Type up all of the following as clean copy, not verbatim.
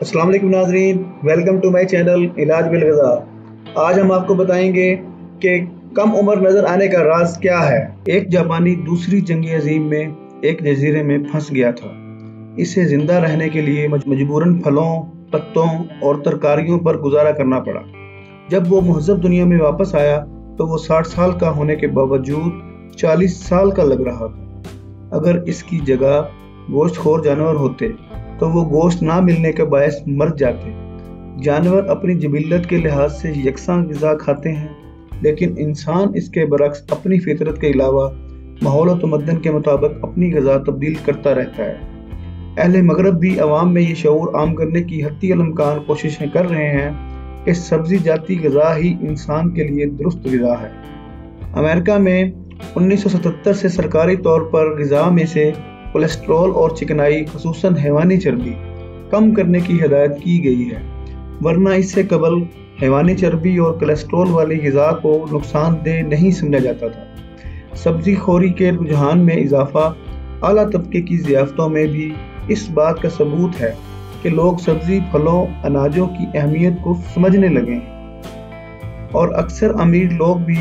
अस्सलाम वालेकुम नाज़रीन, वेलकम टू माय चैनल इलाज बिल-ग़िज़ा। आज हम आपको बताएंगे कि कम उम्र नज़र आने का राज क्या है। एक जापानी दूसरी जंग अज़ीम में एक जजीरे में फंस गया था। इसे जिंदा रहने के लिए मजबूरन फलों, पत्तों और तरकारियों पर गुजारा करना पड़ा। जब वो महज़ब दुनिया में वापस आया तो वो 60 साल का होने के बावजूद 40 साल का लग रहा था। अगर इसकी जगह गोश्तखोर जानवर होते तो वो गोश्त ना मिलने के बायस मर जाते। जानवर अपनी जिबिल्लत के लिहाज से यकसां ग़िज़ा खाते हैं, लेकिन इंसान इसके बरक्स अपनी फितरत के अलावा माहौल व तमद्दुन के मुताबिक अपनी ग़िज़ा तब्दील करता रहता है। अहले मगरब भी अवाम में ये शऊर आम करने की हत्ती अलमकान कोशिशें कर रहे हैं कि सब्ज़ी जाती ग़िज़ा ही इंसान के लिए दुरुस्त ग़िज़ा है। अमेरिका में 1977 से सरकारी तौर पर ग़िज़ा में से कोलेस्ट्रॉल और चिकनाई ख़ुसूसन हैवानी चर्बी कम करने की हिदायत की गई है, वरना इससे कबल हैवानी चर्बी और कोलेस्ट्रॉल वाली ग़िज़ा को नुकसानदेह नहीं समझा जाता था। सब्ज़ी खोरी के रुझान में इजाफा आला तबके की ज़ियाफ़तों में भी इस बात का सबूत है कि लोग सब्ज़ी, फलों, अनाजों की अहमियत को समझने लगे हैं और अक्सर अमीर लोग भी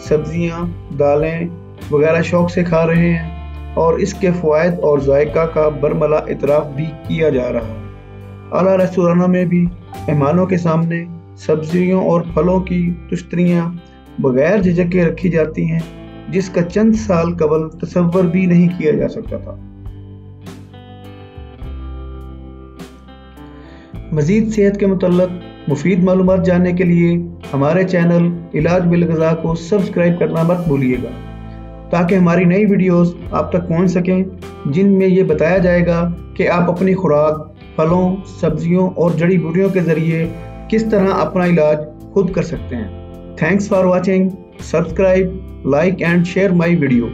सब्ज़ियाँ, दालें वगैरह शौक़ से खा रहे हैं और इसके फ़वाइद और जायका का बरमला इतराफ़ भी किया जा रहा है। आला रेस्टोरानों में भी मेहमानों के सामने सब्जियों और फलों की तुश्तरियाँ बगैर झिझक के रखी जाती हैं, जिसका चंद साल कबल तसव्वुर भी नहीं किया जा सकता था। मज़ीद सेहत के मुतल्लिक़ मुफीद मालूमात जानने के लिए हमारे चैनल इलाज बिल-ग़िज़ा को सब्सक्राइब करना मत भूलिएगा, ताकि हमारी नई वीडियोस आप तक पहुंच सकें, जिनमें ये बताया जाएगा कि आप अपनी खुराक, फलों, सब्जियों और जड़ी बूटियों के ज़रिए किस तरह अपना इलाज खुद कर सकते हैं। Thanks for watching, subscribe, like and share my video.